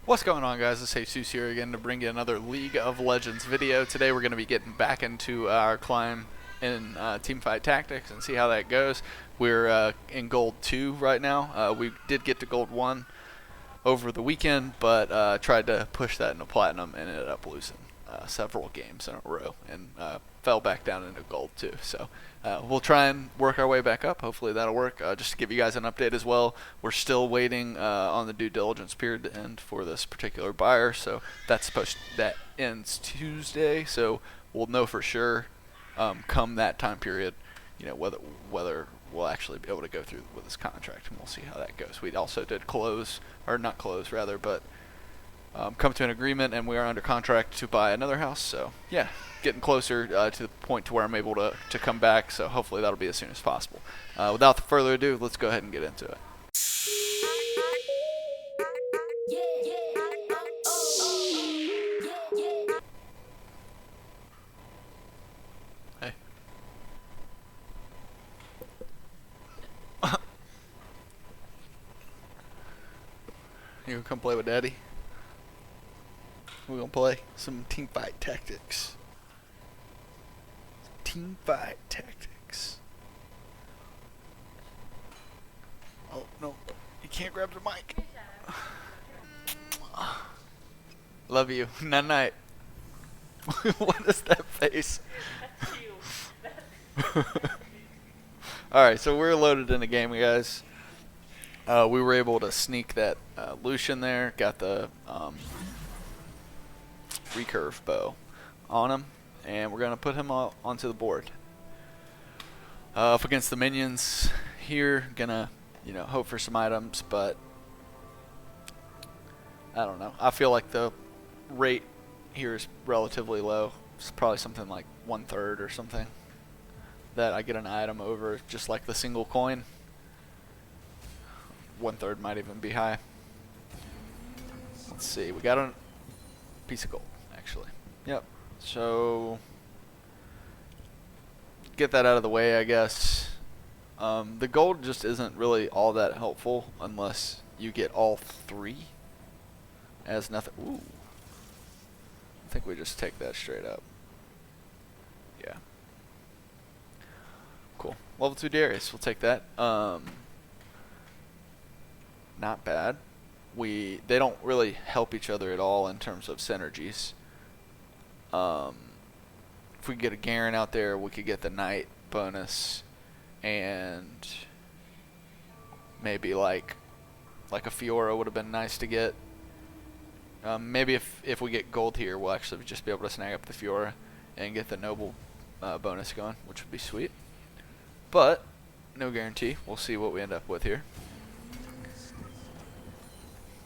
What's going on, guys? It's Jesus here again to bring you another League of Legends video. Today we're going to be getting back into our climb in Teamfight Tactics and see how that goes. We're in Gold 2 right now. We did get to Gold 1 over the weekend, but tried to push that into Platinum and ended up losing several games in a row and fell back down into Gold 2. So we'll try and work our way back up. Hopefully that'll work. Just to give you guys an update as well, we're still waiting on the due diligence period to end for this particular buyer. So that ends Tuesday. So we'll know for sure come that time period, you know, whether we'll actually be able to go through with this contract, and we'll see how that goes. We also did close, or not close rather, but come to an agreement, and we are under contract to buy another house. So yeah, getting closer to the point to where I'm able to come back. So hopefully that'll be as soon as possible. Without further ado, let's go ahead and get into it. Hey. You gonna come play with Daddy? We're gonna play some Teamfight Tactics. Teamfight Tactics. Oh no, you can't grab the mic. Love you. Night night. What is that face? Alright, so we're loaded in the game, guys. We were able to sneak that Lucian there. Got the recurve bow on him, and we're gonna put him onto the board. Up against the minions here, gonna hope for some items, but I don't know. I feel like the rate here is relatively low. It's probably something like 1/3 or something that I get an item over, just like the single coin. 1/3 might even be high. Let's see. We got a piece of gold, actually. Yep. So get that out of the way, I guess. The gold just isn't really all that helpful unless you get all three. As nothing. Ooh. I think we just take that straight up. Yeah. Cool. Level 2 Darius. We'll take that. Not bad. They don't really help each other at all in terms of synergies. If we get a Garen out there, we could get the Knight bonus, and maybe like a Fiora would have been nice to get. Maybe if we get gold here, we'll actually just be able to snag up the Fiora and get the Noble bonus going, which would be sweet. But no guarantee. We'll see what we end up with here.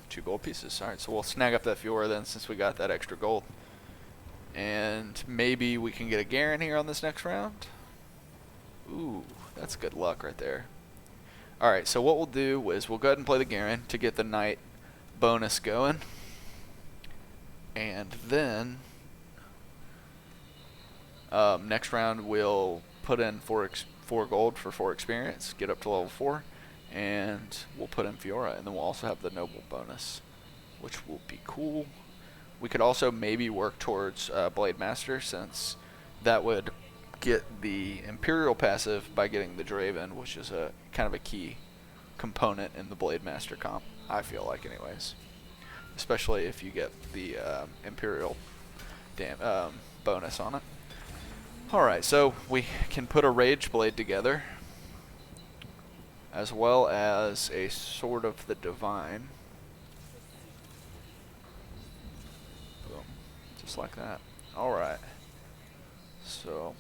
2 gold pieces. Alright, so we'll snag up that Fiora then, since we got that extra gold. And maybe we can get a Garen here on this next round. Ooh, that's good luck right there. Alright, so what we'll do is we'll go ahead and play the Garen to get the Knight bonus going. And then next round we'll put in 4 gold for 4 experience, get up to level 4. And we'll put in Fiora, and then we'll also have the Noble bonus, which will be cool. We could also maybe work towards Blade Master, since that would get the Imperial passive by getting the Draven, which is a kind of a key component in the Blade Master comp, I feel like anyways. Especially if you get the Imperial bonus on it. Alright, so we can put a Rage Blade together, as well as a Sword of the Divine. Boom. Just like that. Alright. So,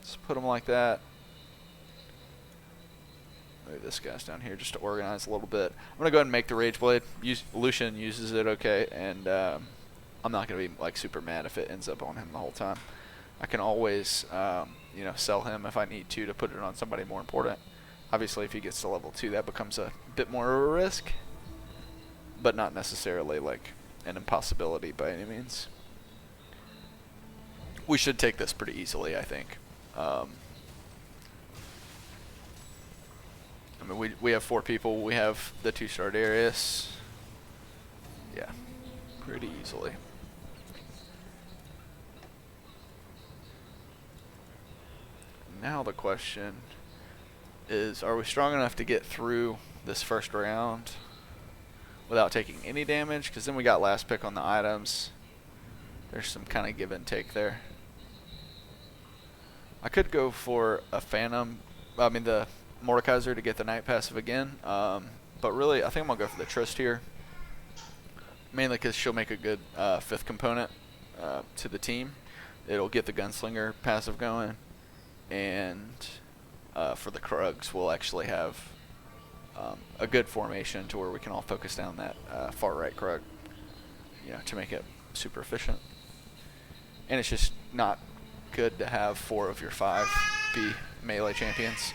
let's put them like that. Maybe this guy's down here just to organize a little bit. I'm going to go ahead and make the Rage Blade. Lucian uses it okay, and I'm not going to be like super mad if it ends up on him the whole time. I can always sell him if I need to put it on somebody more important. Obviously, if he gets to level 2, that becomes a bit more of a risk, but not necessarily like an impossibility by any means. We should take this pretty easily, I think. I mean, we have 4 people. We have the 2-star Darius. Yeah. pretty easily. Now the question is, are we strong enough to get through this first round without taking any damage? Because then we got last pick on the items. There's some kind of give and take there. I could go for a Phantom, the Mordekaiser to get the Night passive again. But really, I think I'm going to go for the Trist here. Mainly because she'll make a good 5th component to the team. It'll get the Gunslinger passive going. And for the Krugs, we'll actually have a good formation to where we can all focus down that far right Krug, to make it super efficient. And it's just not good to have 4 of your 5 be melee champions.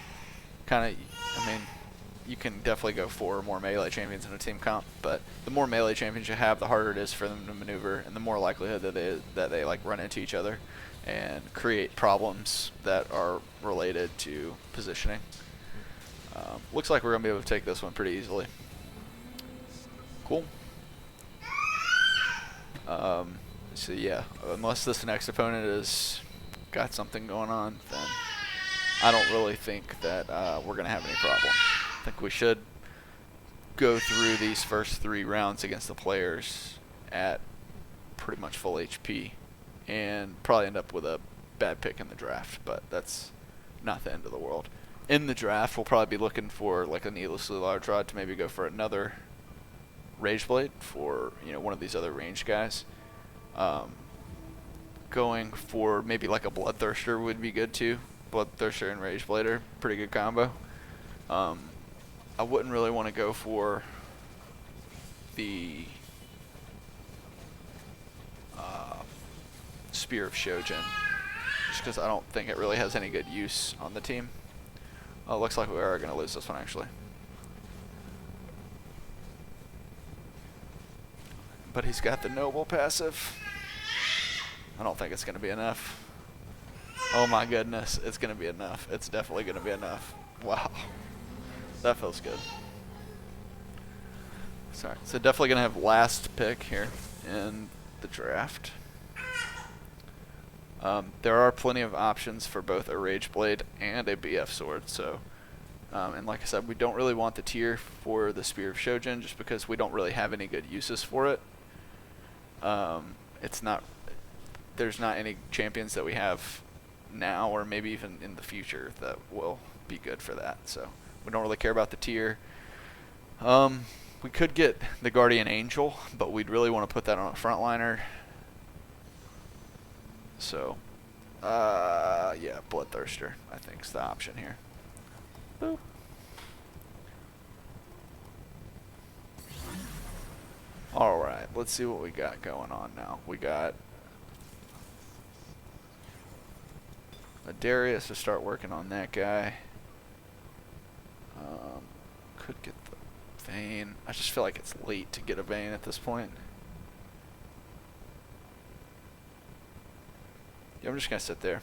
You can definitely go 4 or more melee champions in a team comp, but the more melee champions you have, the harder it is for them to maneuver, and the more likelihood that they like run into each other and create problems that are related to positioning. Looks like we're going to be able to take this one pretty easily. Cool. So yeah, unless this next opponent has got something going on, then I don't really think that we're going to have any problem. I think we should go through these first 3 rounds against the players at pretty much full HP and probably end up with a bad pick in the draft, but that's not the end of the world. In the draft, we'll probably be looking for like a needlessly large rod to maybe go for another Rageblade for one of these other ranged guys. Going for maybe like a Bloodthirster would be good too. Bloodthirster and Rageblader, pretty good combo. I wouldn't really want to go for the Spear of Shojin, just because I don't think it really has any good use on the team. Oh, looks like we are going to lose this one actually. But he's got the Noble passive. I don't think it's going to be enough. Oh my goodness, it's going to be enough. It's definitely going to be enough. Wow. That feels good. Sorry. So definitely going to have last pick here in the draft. There are plenty of options for both a Rageblade and a BF sword. So, and like I said, we don't really want the tier for the Spear of Shojin just because we don't really have any good uses for it. There's not any champions that we have now or maybe even in the future that will be good for that. So we don't really care about the tier. We could get the Guardian Angel, but we'd really want to put that on a frontliner. So, yeah, Bloodthirster, I think, is the option here. Boop. Alright, let's see what we got going on now. We got a Darius to start working on that guy. Could get the Vayne. I just feel like it's late to get a Vayne at this point. Yeah, I'm just going to sit there.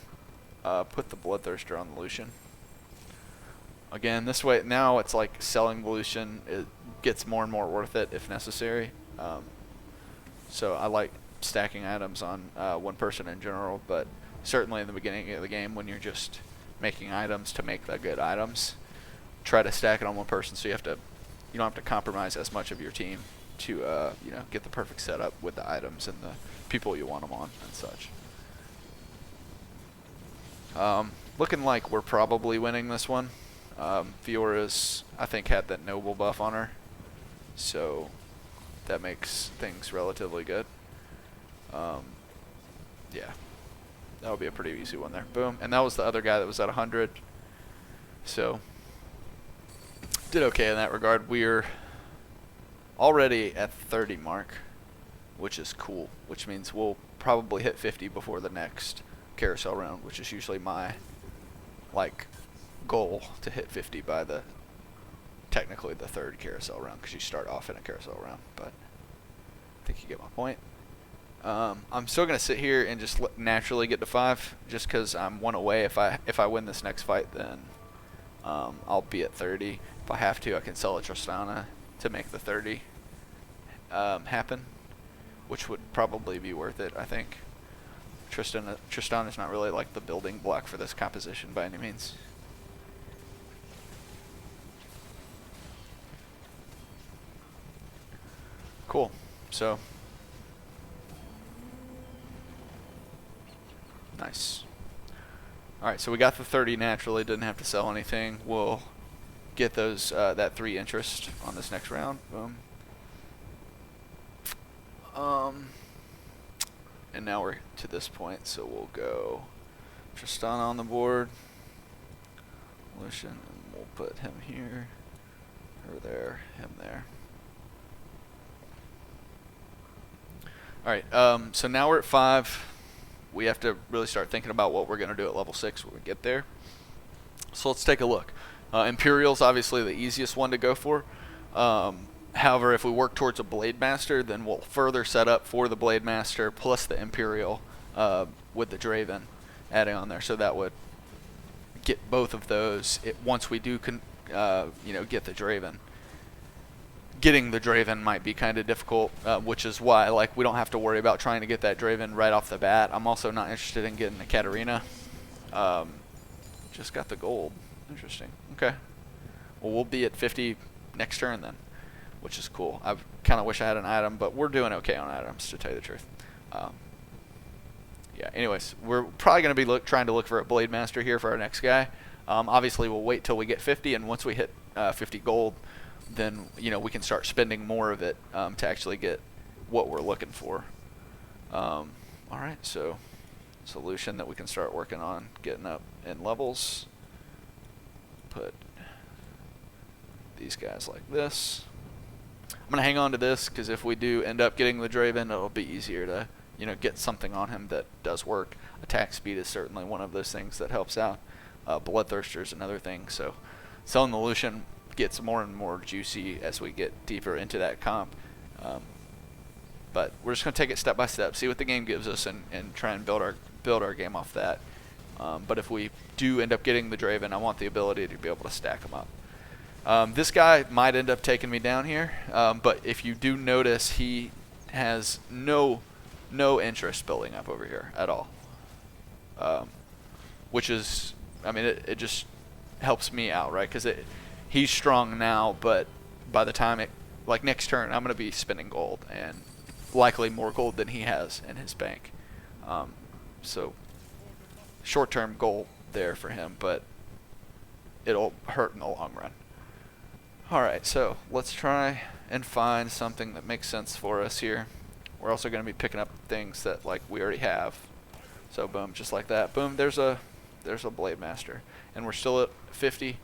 Put the Bloodthirster on the Lucian. Again, this way, now it's like selling the Lucian. It gets more and more worth it if necessary. So I like stacking items on one person in general, but certainly in the beginning of the game when you're just making items to make the good items, try to stack it on one person so you don't have to compromise as much of your team to get the perfect setup with the items and the people you want them on and such. Looking like we're probably winning this one. Fiora's, I think, had that Noble buff on her, so that makes things relatively good. Yeah, that'll be a pretty easy one there. Boom. And that was the other guy that was at 100. So did okay in that regard. We're already at 30 mark, which is cool, which means we'll probably hit 50 before the next carousel round, which is usually my goal, to hit 50 by technically the third carousel round, because you start off in a carousel round, but I think you get my point. I'm still gonna sit here and just naturally get to 5, just because I'm 1 away. If I win this next fight, then I'll be at 30. If I have to, I can sell a Tristana to make the 30 happen. which would probably be worth it, I think. Tristan is not really like the building block for this composition by any means. Cool. So nice. Alright, so we got the 30 naturally, didn't have to sell anything. We'll get those that 3 interest on this next round. Boom. And now we're to this point, so we'll go Tristan on the board. Lucian, and we'll put him here, her there, him there. Alright, so now we're at 5. We have to really start thinking about what we're going to do at level 6 when we get there. So let's take a look. Imperial's obviously the easiest one to go for. However, if we work towards a Blade Master, then we'll further set up for the Blade Master plus the Imperial with the Draven adding on there. So that would get both of those once we do you know, get the Draven. Getting the Draven might be kind of difficult, which is why like we don't have to worry about trying to get that Draven right off the bat. I'm also not interested in getting a Katarina. Just got the gold. Interesting. Okay. Well, we'll be at 50 next turn then, which is cool. I kind of wish I had an item, but we're doing okay on items, to tell you the truth. Yeah, anyways, we're probably going to be trying to look for a Blade Master here for our next guy. Obviously, we'll wait till we get 50, and once we hit 50 gold, then you know we can start spending more of it to actually get what we're looking for. All right, so solution that we can start working on getting up in levels. Put these guys like this. I'm gonna hang on to this because if we do end up getting the Draven, it'll be easier to get something on him that does work. Attack speed is certainly one of those things that helps out. Bloodthirster is another thing. So selling the Lucian gets more and more juicy as we get deeper into that comp. But we're just gonna take it step by step, see what the game gives us, and try and build our game off that. But if we do end up getting the Draven, I want the ability to be able to stack them up. This guy might end up taking me down here, but if you do notice, he has no interest building up over here at all. Which is, I mean, it just helps me out, right? Because he's strong now, but by the time like next turn, I'm going to be spending gold, and likely more gold than he has in his bank. So short-term goal there for him, but it'll hurt in the long run. Alright, so let's try and find something that makes sense for us here. We're also going to be picking up things that like we already have. So boom, just like that. Boom, there's a Blade Master. And we're still at 50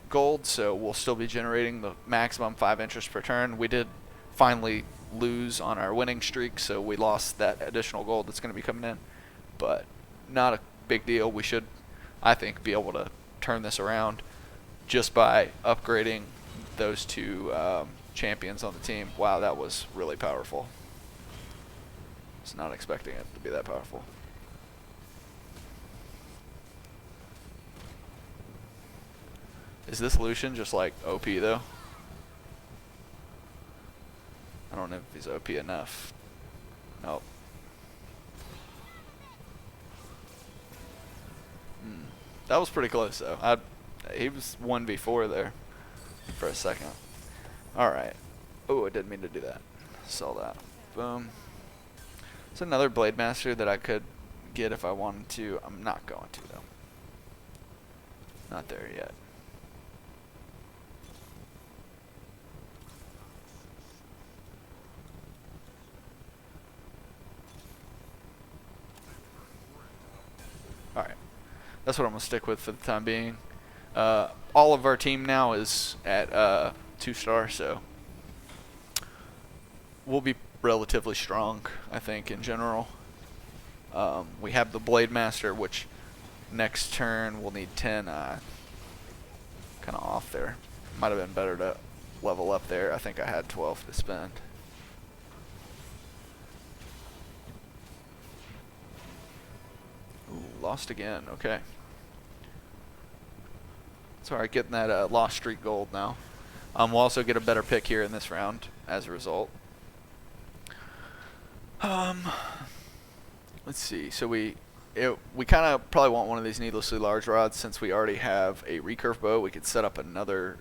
gold, so we'll still be generating the maximum 5 interest per turn. We did finally lose on our winning streak, so we lost that additional gold that's going to be coming in. But not a big deal. We should, I think, be able to turn this around just by upgrading those 2 champions on the team. Wow, that was really powerful. I was not expecting it to be that powerful. Is this Lucian just like OP though? I don't know if he's OP enough. Nope. That was pretty close though. He was 1v4 there for a second. Alright. Oh, I didn't mean to do that. Sell that. Boom. It's another Blade Master that I could get if I wanted to. I'm not going to though. Not there yet. Alright. That's what I'm going to stick with for the time being. All of our team now is at 2-star, so we'll be relatively strong, I think, in general. We have the Blade Master, which next turn we'll need 10. Kind of off there. Might have been better to level up there. I think I had 12 to spend. Ooh, lost again. Okay. It's alright, getting that lost streak gold now. We'll also get a better pick here in this round as a result. Um, let's see. So we kind of probably want one of these needlessly large rods since we already have a recurve bow. We could set up another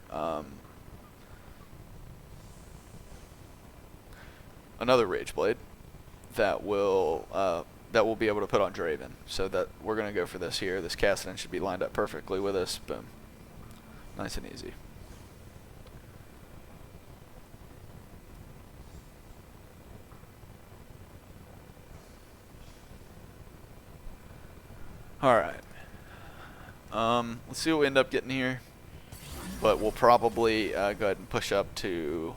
rage blade that will be able to put on Draven. So that we're gonna go for this here. This Cassidon should be lined up perfectly with us. Boom, nice and easy. Alright. Let's see what we end up getting here. But we'll probably go ahead and push up to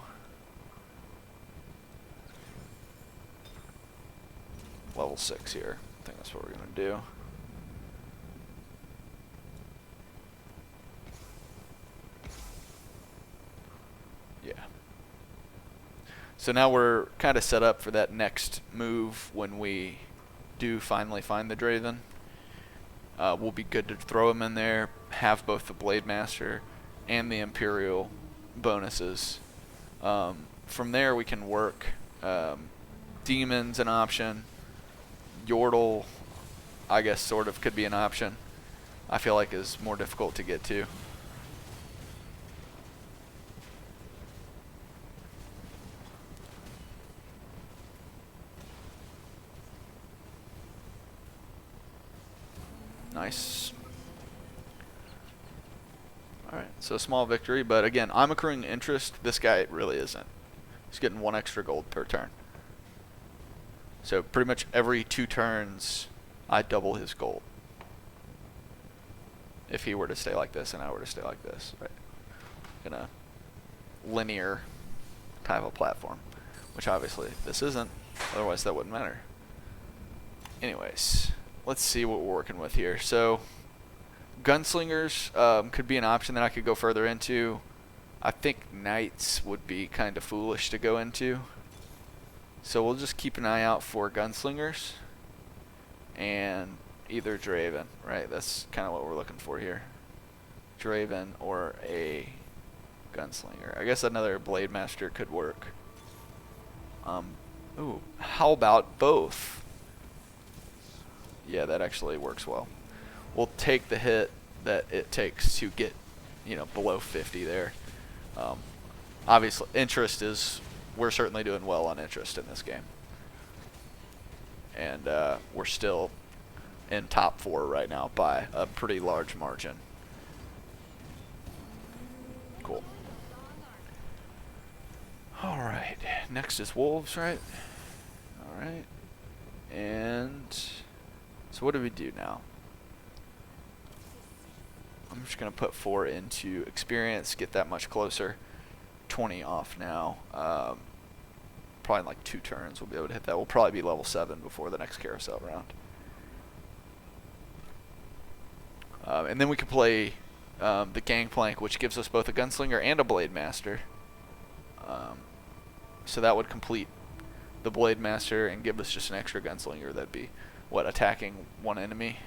level 6 here. I think that's what we're going to do. Yeah. So now we're kind of set up for that next move when we do finally find the Draven. We'll be good to throw him in there, have both the Blade Master and the Imperial bonuses. From there we can work Demon's an option. Yordle, I guess, sort of could be an option. I feel like is more difficult to get to. Nice. Alright, so small victory, but again, I'm accruing interest. This guy really isn't. He's getting 1 extra gold per turn. So pretty much every 2 turns, I double his gold. If he were to stay like this and I were to stay like this, right? In a linear type of platform, which obviously this isn't, otherwise that wouldn't matter. Anyways, let's see what we're working with here. So gunslingers could be an option that I could go further into. I think knights would be kind of foolish to go into. So we'll just keep an eye out for gunslingers and either Draven, right? That's kind of what we're looking for here. Draven or a gunslinger. I guess another Blade Master could work. Ooh, how about both? Yeah, that actually works well. We'll take the hit that it takes to get, you know, below 50 there. Obviously, interest is, we're certainly doing well on interest in this game. And we're still in top 4 right now by a pretty large margin. Cool. Alright, next is wolves, right? Alright. And so what do we do now? I'm just going to put 4 into experience, get that much closer. 20 off now. Probably in like 2 turns we'll be able to hit that. We'll probably be level 7 before the next carousel round. And then we can play the Gangplank, which gives us both a Gunslinger and a Blade Master. So that would complete the Blade Master and give us just an extra Gunslinger. That'd be, what, attacking 1 enemy?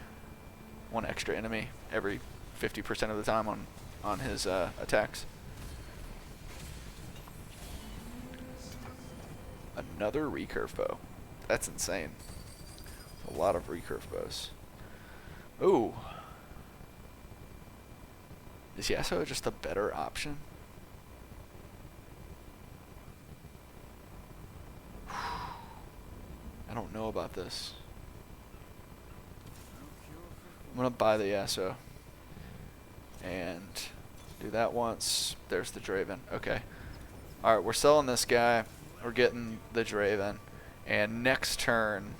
1 extra enemy every 50% of the time on his attacks. Another recurve bow. That's insane. A lot of recurve bows. Ooh. Is Yasuo just a better option? I don't know about this. I'm gonna buy the Yasuo. And do that once. There's the Draven. Okay. Alright, we're selling this guy. We're getting the Draven. And next turn,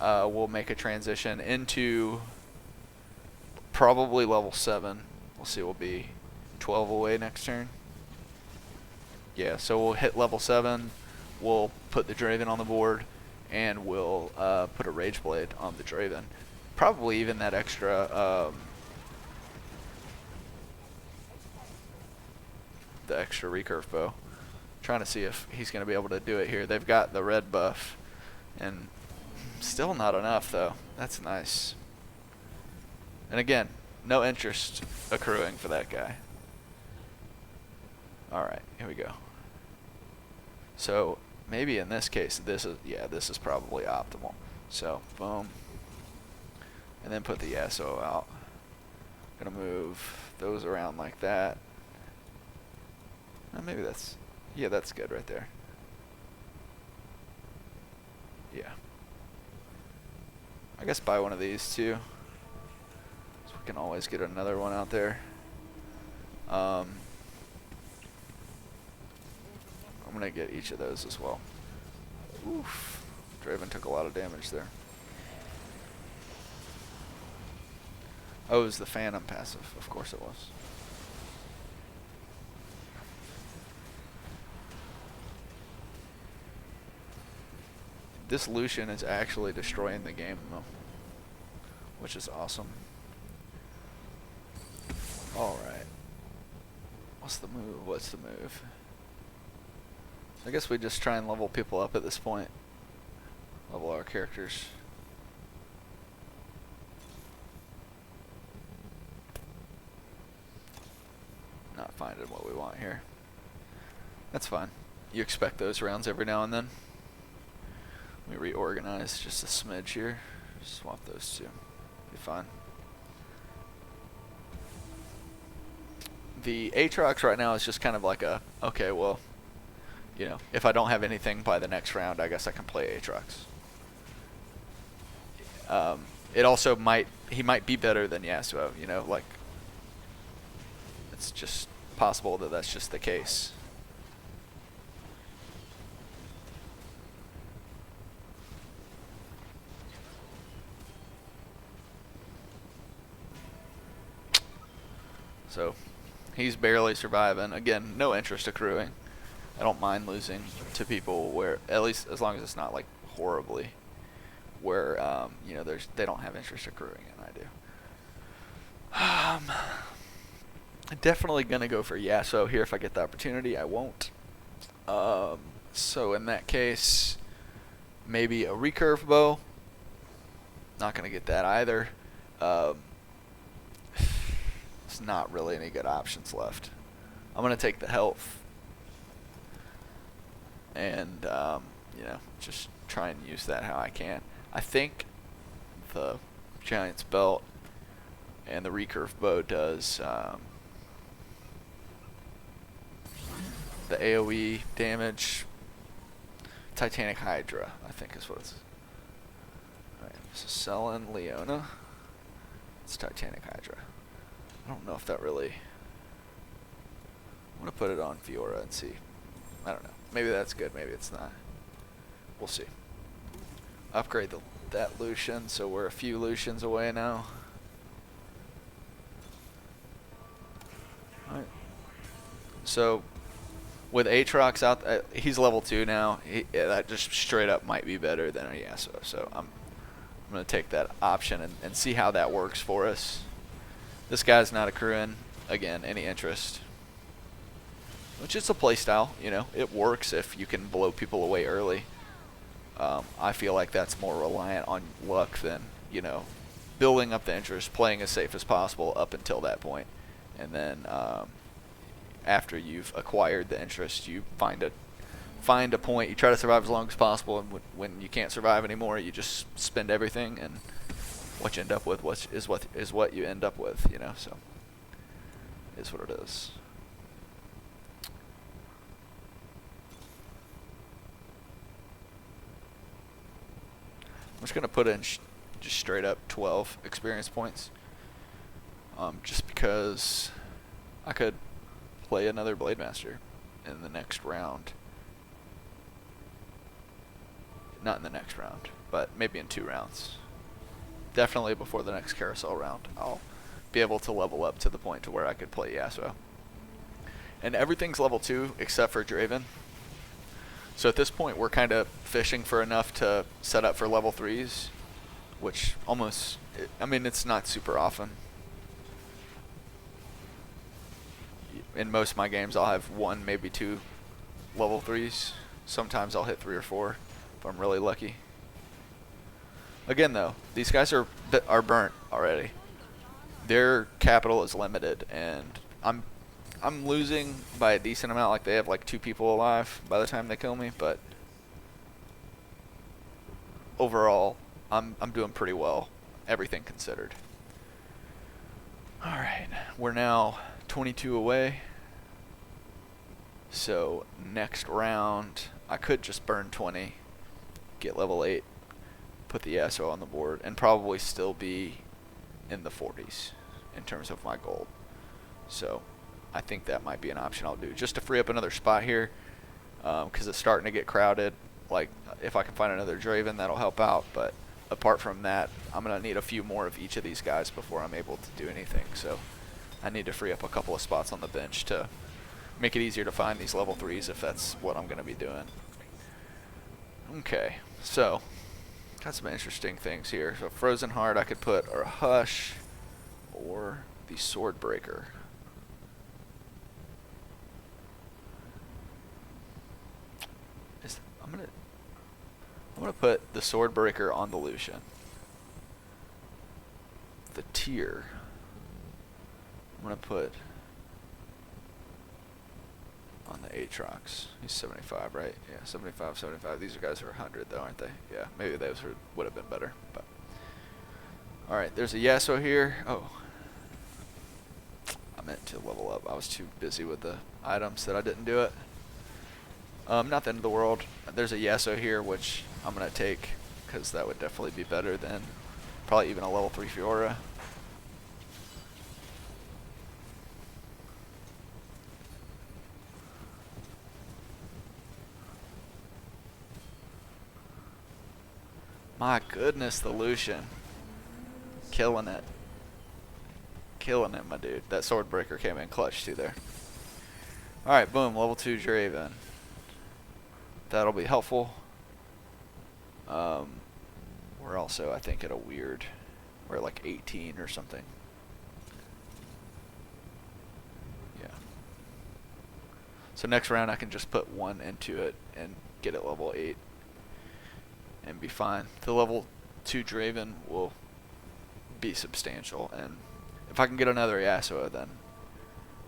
we'll make a transition into probably level 7. We'll see, we'll be 12 away next turn. Yeah, so we'll hit level 7. We'll put the Draven on the board. And we'll put a Rage Blade on the Draven. Probably even that extra... the extra recurve bow. Trying to see if he's going to be able to do it here. They've got the red buff, and still not enough though. That's nice. And again, no interest accruing for that guy. Alright, here we go. So maybe in this case, this is probably optimal. So, boom. And then put the Yasuo out. Gonna move those around like that. Maybe that's, yeah, that's good right there. Yeah. I guess buy one of these too. So we can always get another one out there. I'm gonna get each of those as well. Oof. Draven took a lot of damage there. Oh, it was the Phantom passive. Of course it was. This Lucian is actually destroying the game, though, which is awesome. Alright. What's the move? What's the move? I guess we just try and level people up at this point. Level our characters. Not finding what we want here. That's fine. You expect those rounds every now and then. Let me reorganize just a smidge here. Swap those two. Be fine. The Aatrox right now is just kind of like a, okay, well, you know, if I don't have anything by the next round, I guess I can play Aatrox. It also he might be better than Yasuo, you know, like, it's just possible that that's just the case. So he's barely surviving. Again, no interest accruing. I don't mind losing to people where, at least as long as it's not like horribly, where you know, they don't have interest accruing and I do. I'm definitely gonna go for Yasuo here if I get the opportunity. I won't. So in that case, maybe a recurve bow. Not gonna get that either. There's not really any good options left. I'm gonna take the health and you know, just try and use that how I can. I think the Giant's Belt and the recurve bow does the AoE damage. Titanic Hydra, I think is what it's. Alright, so selling Leona. It's Titanic Hydra. I don't know if that really. I'm gonna put it on Fiora and see. I don't know. Maybe that's good. Maybe it's not. We'll see. Upgrade that Lucian, so we're a few Lucians away now. Alright. So with Aatrox out, he's level 2 now. That just straight up might be better than a Yasuo. So I'm gonna take that option and see how that works for us. This guy's not accruing, again, any interest. Which is a playstyle, you know. It works if you can blow people away early. I feel like that's more reliant on luck than, you know, building up the interest, playing as safe as possible up until that point. And then after you've acquired the interest, you find a point. You try to survive as long as possible, and when you can't survive anymore, you just spend everything, and what you end up with is what you end up with, you know. So it is what it is. I'm just gonna put in just straight up 12 experience points, just because I could play another Blade Master in the next round. Not in the next round, but maybe in 2 rounds. Definitely before the next carousel round, I'll be able to level up to the point to where I could play Yasuo. And everything's level 2 except for Draven. So at this point, we're kind of fishing for enough to set up for level 3s, which almost, I mean, it's not super often. In most of my games, I'll have 1, maybe 2 level 3s. Sometimes I'll hit 3 or 4 if I'm really lucky. Again, though, these guys are burnt already. Their capital is limited, and I'm losing by a decent amount. Like, they have like 2 people alive by the time they kill me, but overall, I'm doing pretty well, everything considered. All right, we're now 22 away. So next round, I could just burn 20, get level 8, put the SO on the board, and probably still be in the 40s in terms of my gold. So I think that might be an option I'll do, just to free up another spot here, because it's starting to get crowded. Like, if I can find another Draven, that'll help out, but apart from that, I'm going to need a few more of each of these guys before I'm able to do anything. So I need to free up a couple of spots on the bench to make it easier to find these level 3s if that's what I'm going to be doing. Okay, so got some interesting things here. So Frozen Heart I could put, or a Hush, or the Swordbreaker. I'm gonna put the Swordbreaker on the Lucian. The tier, I'm gonna put on the Aatrox. He's 75, right? Yeah, 75, 75. These are guys who are 100 though, aren't they? Yeah, maybe those would have been better. But all right, there's a Yasuo here. Oh, I meant to level up. I was too busy with the items that I didn't do it. Not the end of the world. There's a Yasuo here, which I'm gonna take because that would definitely be better than probably even a level 3 Fiora. My goodness, the Lucian. Killing it. Killing it, my dude. That Swordbreaker came in clutch too there. Alright, boom, level 2 Draven. That'll be helpful. We're also, I think, at a weird, we're at like 18 or something. Yeah. So next round I can just put 1 into it and get it level 8 and be fine. The level 2 Draven will be substantial, and if I can get another Yasuo, then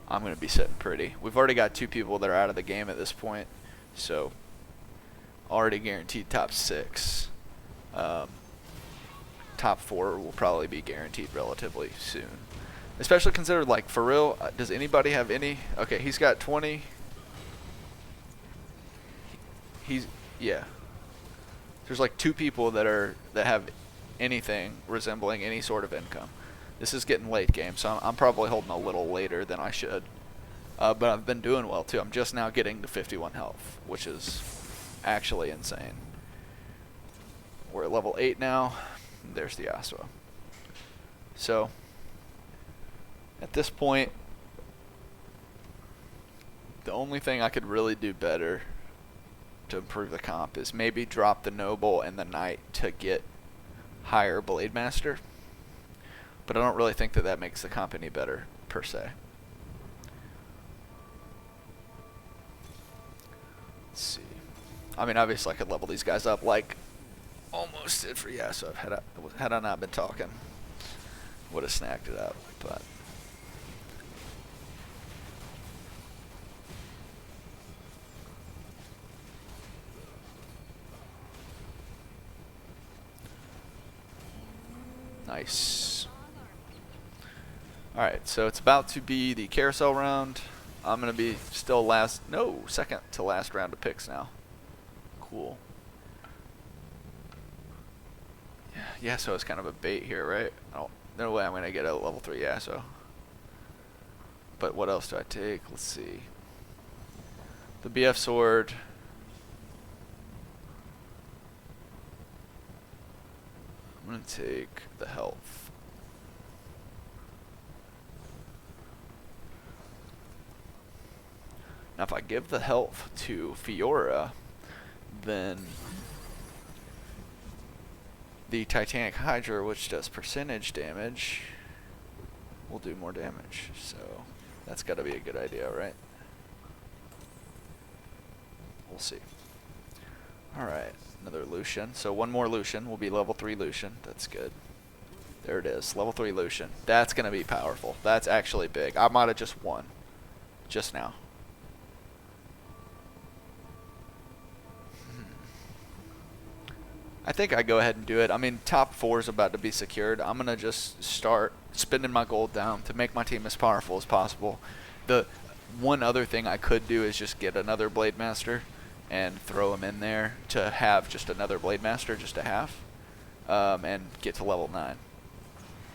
I'm going to be sitting pretty. We've already got 2 people that are out of the game at this point, so already guaranteed top 6. Top 4 will probably be guaranteed relatively soon. Especially considered, like, for real, does anybody have any? Okay, he's got 20. Yeah. There's like 2 people that have anything resembling any sort of income. This is getting late game, so I'm probably holding a little later than I should. But I've been doing well too. I'm just now getting to 51 health, which is actually insane. We're at level 8 now. There's the Yasuo. So at this point, the only thing I could really do better to improve the comp is maybe drop the Noble and the Knight to get higher Blade Master. But I don't really think that makes the comp any better per se. Let's see. I mean, obviously I could level these guys up like almost did for Yasuo. Had I not been talking, would have snagged it up. But nice. Alright, so it's about to be the carousel round. I'm going to be still second to last round of picks now. Cool. Yeah, Yasuo is kind of a bait here, right? No way I'm going to get a level 3 Yasuo. But what else do I take? Let's see. The BF sword. I'm going to take the health. Now if I give the health to Fiora, then the Titanic Hydra, which does percentage damage, will do more damage. So that's got to be a good idea, right? We'll see. Alright, another Lucian. So one more Lucian will be level 3 Lucian. That's good. There it is, level 3 Lucian. That's going to be powerful. That's actually big. I might have just won just now. I think I go ahead and do it. I mean, top 4 is about to be secured. I'm going to just start spending my gold down to make my team as powerful as possible. The one other thing I could do is just get another Blade Master and throw him in there to have just another Blade Master just to have, and get to level 9.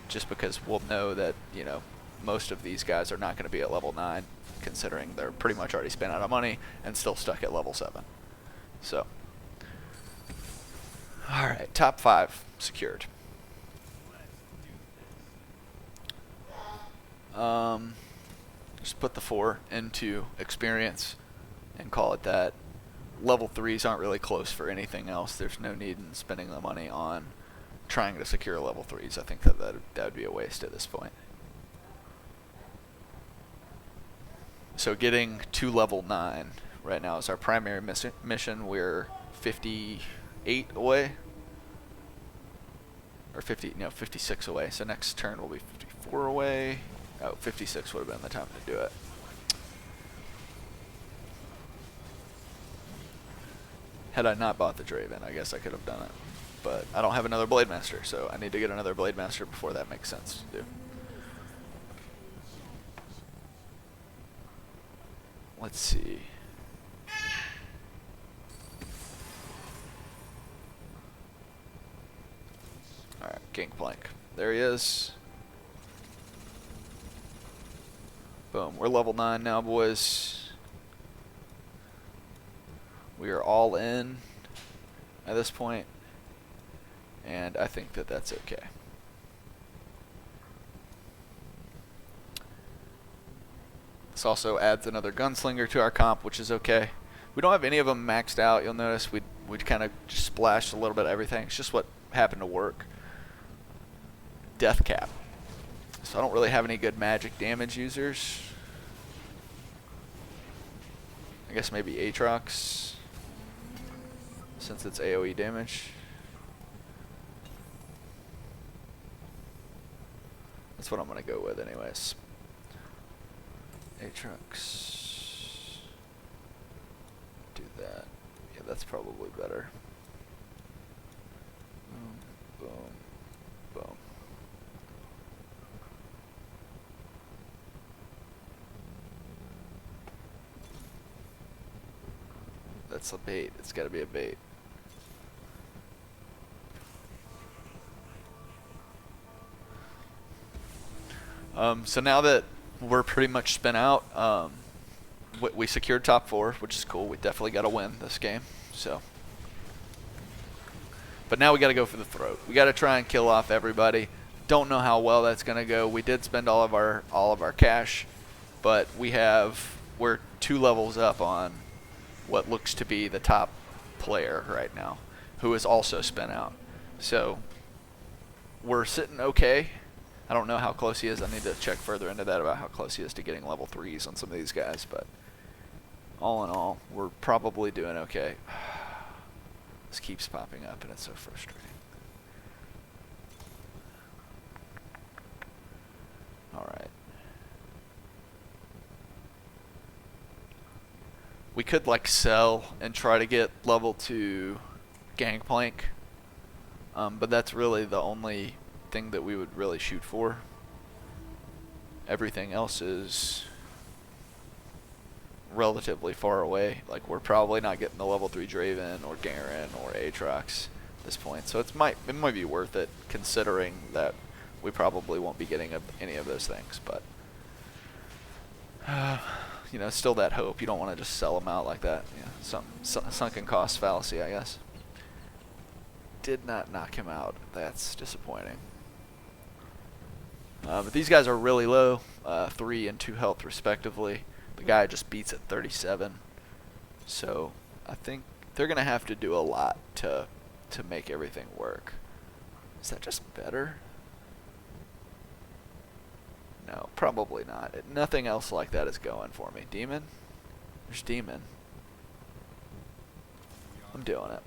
Just because we'll know that, you know, most of these guys are not going to be at level 9, considering they're pretty much already spent out of money and still stuck at level 7. So, alright, top 5 secured. Just put the 4 into experience and call it that. Level 3s aren't really close for anything else. There's no need in spending the money on trying to secure level 3s. I think that would be a waste at this point. So getting to level 9 right now is our primary mission. We're 58 away, or 56 away. So next turn will be 54 away. Oh, 56 would have been the time to do it. Had I not bought the Draven, I guess I could have done it. But I don't have another Blade Master, so I need to get another Blade Master before that makes sense to do. Let's see. Alright, Gangplank. There he is. Boom. We're level 9 now, boys. We are all in at this point, and I think that that's okay. This also adds another gunslinger to our comp, which is okay. We don't have any of them maxed out. You'll notice we kind of just splashed a little bit of everything. It's just what happened to work. Death cap. So I don't really have any good magic damage users. I guess maybe Aatrox, since it's AoE damage. That's what I'm going to go with anyways. Aatrox. Do that. Yeah, that's probably better. Boom, boom, boom. That's a bait. It's got to be a bait. So now that we're pretty much spent out, we secured top 4, which is cool. We definitely got to win this game. So, but now we got to go for the throat. We got to try and kill off everybody. Don't know how well that's gonna go. We did spend all of our cash, but we're 2 levels up on what looks to be the top player right now, who is also spent out. So we're sitting okay. I don't know how close he is. I need to check further into that about how close he is to getting level 3s on some of these guys, but all in all, we're probably doing okay. This keeps popping up and it's so frustrating. Alright. We could like sell and try to get level 2 Gangplank, but that's really the only thing that we would really shoot for. Everything else is relatively far away. Like, we're probably not getting the level 3 Draven or Garen or Aatrox at this point, so it might be worth it, considering that we probably won't be getting any of those things. But you know, still that hope. You don't want to just sell them out like that. Yeah, some sunken cost fallacy, I guess. Did not knock him out. That's disappointing. But these guys are really low, 3 and 2 health respectively. The guy just beats at 37. So I think they're gonna have to do a lot to make everything work. Is that just better? No, probably not. Nothing else like that is going for me. Demon? There's Demon. I'm doing it.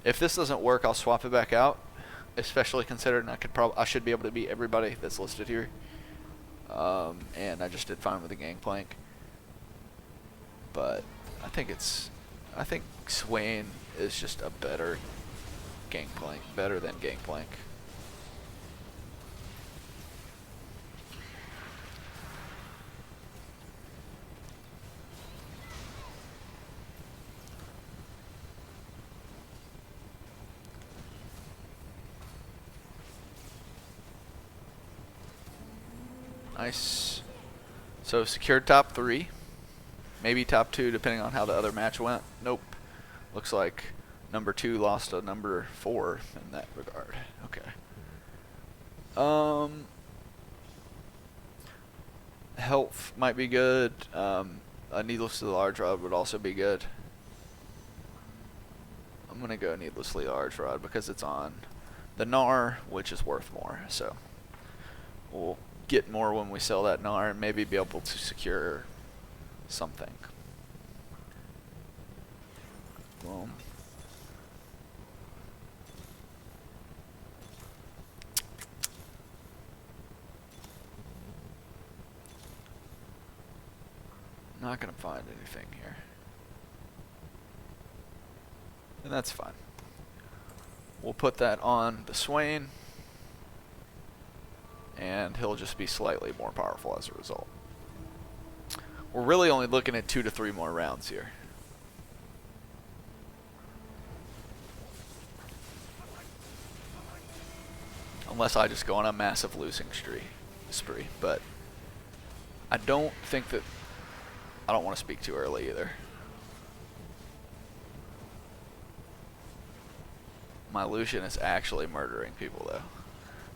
If this doesn't work, I'll swap it back out, especially considering I should be able to beat everybody that's listed here. And I just did fine with the Gangplank. But I think Swain is just a better Gangplank, better than Gangplank. Nice. So secured top 3. Maybe top 2 depending on how the other match went. Nope. Looks like number 2 lost to number 4 in that regard. Okay. Health might be good. A needlessly large rod would also be good. I'm going to go needlessly large rod because it's on the NAR, which is worth more. So we'll get more when we sell that NAR and maybe be able to secure something. Boom. Not gonna find anything here. And that's fine. We'll put that on the Swain, and he'll just be slightly more powerful as a result. We're really only looking at 2 to 3 more rounds here. Unless I just go on a massive losing spree. But I don't think that... I don't want to speak too early either. My Lucian is actually murdering people though.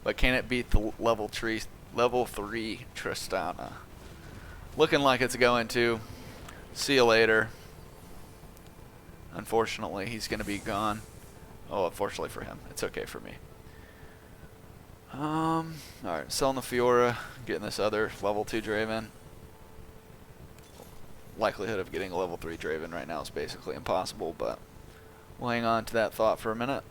But can it beat the level 3 Tristana? Looking like it's going to. See you later. Unfortunately, he's going to be gone. Oh, unfortunately for him. It's okay for me. Alright, selling the Fiora, getting this other level 2 Draven. Likelihood of getting a level 3 Draven right now is basically impossible, but we'll hang on to that thought for a minute.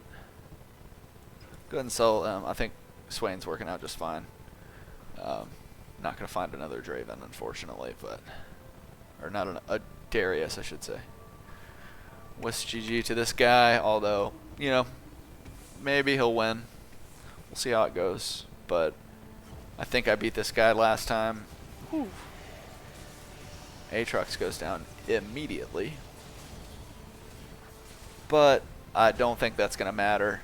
Go ahead and sell. I think Swain's working out just fine. Not going to find another Draven, unfortunately, but... Or not a Darius, I should say. Wish GG to this guy, although, you know, maybe he'll win. We'll see how it goes, but I think I beat this guy last time. Whew. Aatrox goes down immediately, but I don't think that's going to matter.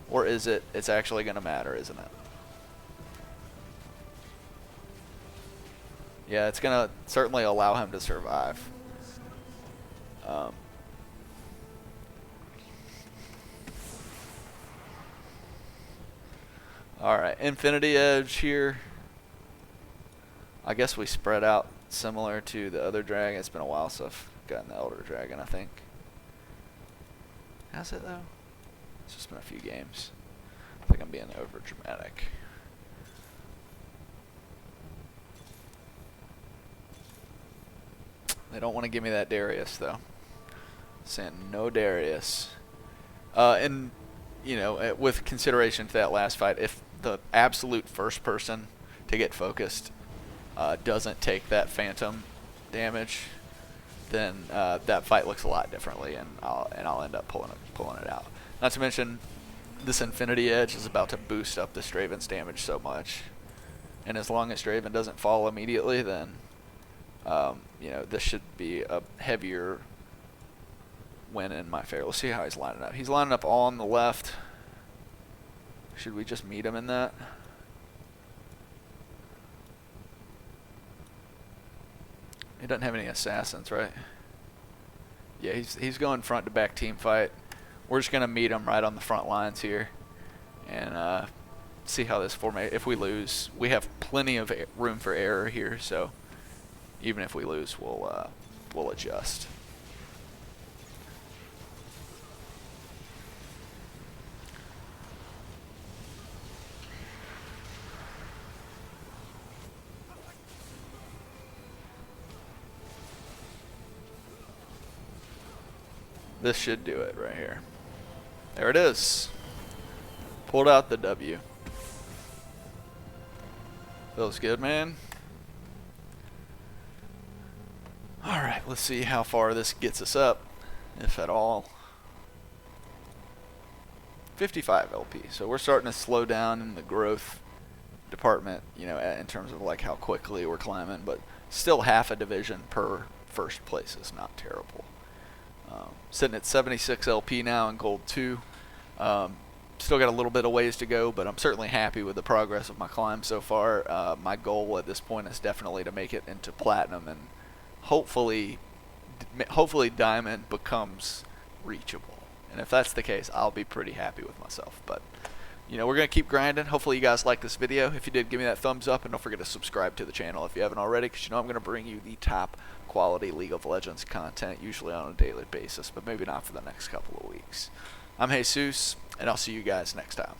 Or is it? It's actually going to matter, isn't it? Yeah, it's going to certainly allow him to survive. Alright, Infinity Edge here. I guess we spread out similar to the other dragon. It's been a while since I've gotten the Elder Dragon, I think. Has it though? It's just been a few games. I think I'm being over dramatic. They don't want to give me that Darius though. Saying no Darius. And you know, with consideration to that last fight, if the absolute first person to get focused doesn't take that phantom damage, then that fight looks a lot differently, and I'll end up pulling it out. Not to mention, this Infinity Edge is about to boost up this Draven's damage so much, and as long as Draven doesn't fall immediately, then you know, this should be a heavier win in my favor. Let's see how he's lining up. He's lining up all on the left. Should we just meet him in that? He doesn't have any assassins, right? Yeah, he's going front to back team fight. We're just gonna meet him right on the front lines here, and see how this formation. If we lose, we have plenty of room for error here. So even if we lose, we'll adjust. This should do it right here. There it is. Pulled out the W. Feels good, man. Alright, let's see how far this gets us up, if at all. 55 LP. So we're starting to slow down in the growth department, you know, in terms of like how quickly we're climbing, but still half a division per first place is not terrible. Sitting at 76 LP now in Gold 2. Still got a little bit of ways to go, but I'm certainly happy with the progress of my climb so far. My goal at this point is definitely to make it into Platinum, and hopefully Diamond becomes reachable. And if that's the case, I'll be pretty happy with myself. But you know, we're going to keep grinding. Hopefully you guys like this video. If you did, give me that thumbs up, and don't forget to subscribe to the channel if you haven't already, because you know I'm going to bring you the top quality League of Legends content, usually on a daily basis, but maybe not for the next couple of weeks. I'm Jesus, and I'll see you guys next time.